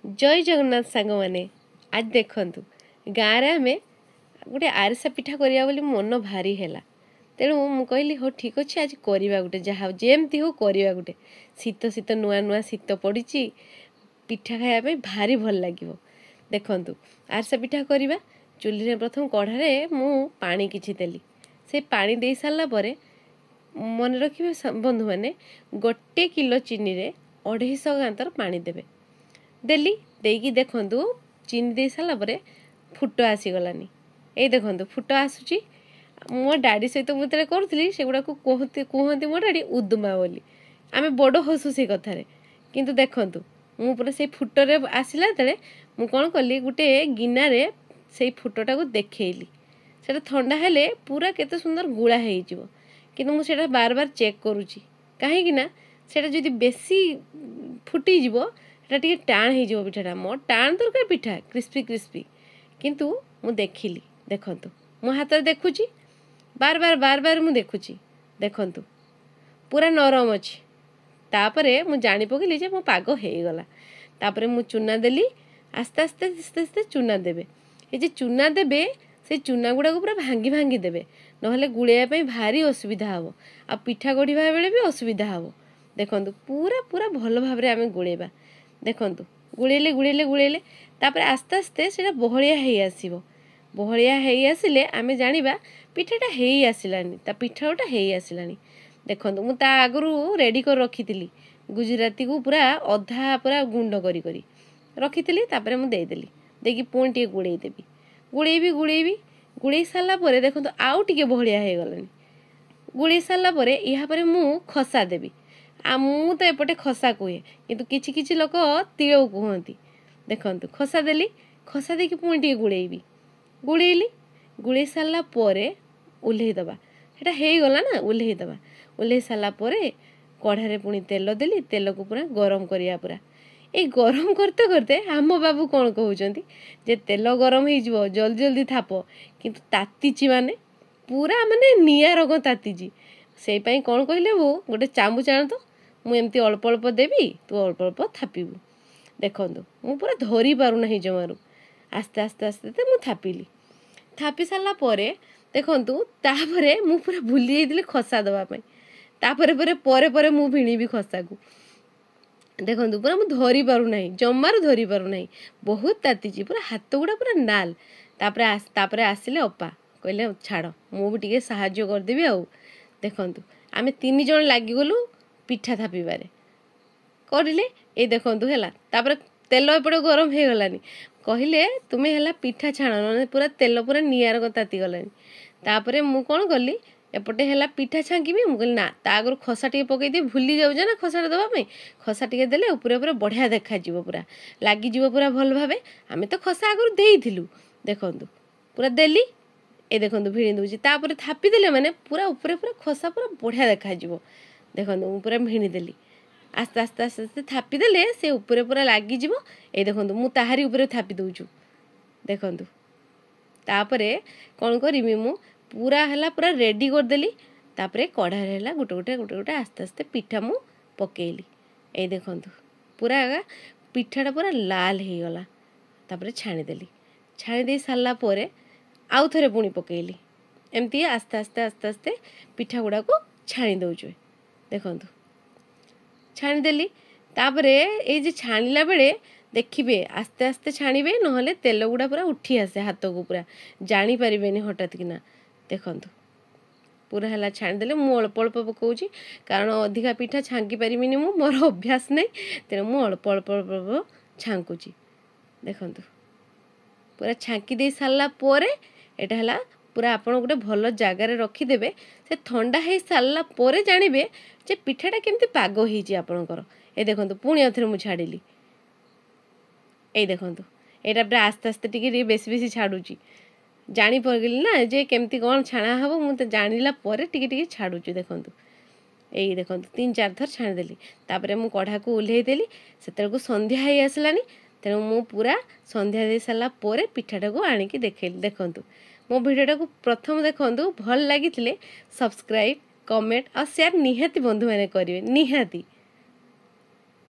जय जगन्नाथ सांग मैंने आज देखु गाँव में आम गोटे आरिसा पिठा करिया बोली मन भारी है तेणु मु कहली हो ठीक अच्छे आज करवा गोटे जहाँ जमती हो करवा गोटे शीत शीत नुआ नुआ शीत पड़ी पिठा खायापी भारी भल लगे देखु आरिसा पिठा करवा चुली प्रथम कढ़ारे मु पानी किछि देली से पानी दे सारा पर मन रखिए बंधु मैंने 1 किलो चीनी रे 250 गांतर पानी देवे देली देकी देखंतु चीनी दे सारा पर फुट आसीगलानी ये देखंतु फुट आसुची मो डाडी सहित मुझे करूली से गुड़ा कहते मो डाडी उदुमा बोली आम बड़ हसु से कथार किंतु देखंतु मु पूरा से फुटरे आसला तेरे मु कौन कली गोटे गिनारे से फुटटा को देखली से ठंडा हेले पूरा केते सुंदर गुड़ा हो किंतु मुझे बार बार चेक करुँची कहीं से बेसी फुटी टे टाण हो पिठाटा मो टाण दरकार पिठा क्रिस्पी क्रिस्पी किंतु मु देखिली देखंतु मो हाथ देखुची बार बार बार बार मु देखुची देखंतु पूरा नरम अच्छी तापरे मु जानी पकली जे मो पाग हो गला तापरे मु चूना देली आस्ते आस्ते आस्ते आस्ते चूना देबे ये जे चूना देबे से चूना गुड़ा को पूरा भांगी भांगी देबे नहले गुड़ाई भारी असुविधा हम आ पिठा गढ़ा बेले भी असुविधा हम देखंतु पूरा पूरा भल भाव में आम गुड़ेबा देखंतु गुड़ेले गुड़ेले गुड़ेले तापर आस्ते आस्ते से बहलिया हो आसो बहलिया हो आसिले आम जाना पिठाटा हो आसलानी ता पिठाटा हो आसलानी देखंतु मु ता आगरू रेडी कर रखी गुजराती को पूरा अधा पूरा गुंड करी करी रखी तापर मु देदेली देकी पुणी टे गुड़ेदेवी गुड़ेबी गुड़ेबी गुड़े सारा पर देखो आउ टे बहलिया हो गलानी गुड़े सारा पर या मु खसा देवी आ मु तो एपटे खसा कहे किंतु किछि किछि लोक तिल कहती देखंतु खसा देली खसा देकी पुणी टे गुड़ेबी गुड़ेली गुड़े सारा पर उल्हेदबा सेटा हो गला ना उल्हेदबा उल्हे सारा पर कढ़ारे पुणी तेल देली तेल को पूरा गरम करिया पूरा ये गरम करते करते आम बाबू कौन कहते जे तेल गरम हो जल्दी जल्दी थाप किंतु तातीची माने पूरा माने निया रग तातीची से कौन कहले वो गोटे चामच आण तो मुझे अल्प अल्प देवी तू अल्प अल्प थापिबू देखंतु मु पूरा धरी पारुना जमारू आस्ते आस्ते आस्ते मु थापिली थापी सारा पर देखंतु तापरे मु पूरा भूली जाइली खसा दवापाई तापरे परे परे परे मु भिणीबी खसा को देखंतु पूरा मु धरी पारुना जमारू धरी पारुना बहुत तातीची पूरा हाथ गुड़ा पूरा नाल तापरे आसिले अपा कहले छाड़ मु भी टिके साहाଯ୍ୟ करदेबी आउ देखंतु आमे 3 जण लागिगलु पिठा थापिबारे करिले ए देखंतु हैला तापरे तेल एपटे गरम हो गलानी कहले तुम्हें हैला पिठा छाण न पूरा तेल पूरा नियार को ताती गलानी तापरे मु कोन करली एपटे हैला पिठा छांकीबी मु कहली ना ता आगर खसा टिके पकई दे भूली जाउ ना खसा दबा पे खसा टिके देले ऊपर ऊपर बढ़िया देखा जीवो पूरा लागी जीवो पूरा भल भाबे आमे तो खसा आगर देइथिलु देखंतु पूरा देली ए देखंतु भिड़ी दउची तापरे थापी देले माने पूरा ऊपर पूरा खसा पूरा बढ़िया देखा जीवो देखंतु मु पूरा भिड़ी देली आस्ते आस्ते आस्ते आस्ते थापी देले से ऊपर पूरा लागी जीवो ए देखंतु मु ताहारी ऊपर थापी दउचु देखंतु तापरे कोन करिमि मु पूरा हैला पूरा रेडी कर देली तापरे कढ़ाई हैला गोटे गोटे गोटे गोटे आस्ते आस्ते पिठा मु पकेली ए देखंतु पूरा पिठाटा पूरा लाल हो गला तापरे छाणी देली छाणी दे सारा पर आउ थरे पुणी पकेली एमती आस्ते आस्ते आस्ते आस्ते पिठा गुड़ा को छाणी दउछु देखंतु छाणी देली तापरे ए जे छाणीला बेले देखिए आस्ते आस्ते छाणीबे नहले तेल गुड़ा पूरा उठी आसे हाथ को पूरा जानी पारिबेनी हठात किना देखंतु पूरा हैला छाणी देले मु अल्प अल्प पकाउची कारण अधिका पिठा छांकी पारिबिनी मु मोर अभ्यास नहीं तेरे मु अल्प अल्प अल्प छांकुची देखंतु पूरा छांकी दे सारा पर एटा हैला पूरा आपण गोटे भल जगार रखिदेवे से ठंडा हो सारा पर जानवे जे पिठाटा केमती पाग होईची आपणकर ए देखंतु पुणी अथरे मु छाड़िली ए देखंतु एटा पूरा आस्ते आस्ते टिके बेसी बेसी छाड़ुची जानी पगली ना जे केमती कौन छाणा हम मुझे जानिला पर टिके टिके छाड़ुची देखंतु यही देखंतु 3-4 थर छाणीदेली तापरे मु कढ़ा को उल्हे देली सेतेल को संध्या हो आसलानी तेणु मु पूरा संध्या दे सारा पर पिठाटा को आनिकी देखेली देखंतु मो भिडियोटा को प्रथम देखंतु भल लागिथिले सब्सक्राइब कमेंट और शेयर निहाती बंधु मैंने करेंगे निहाती।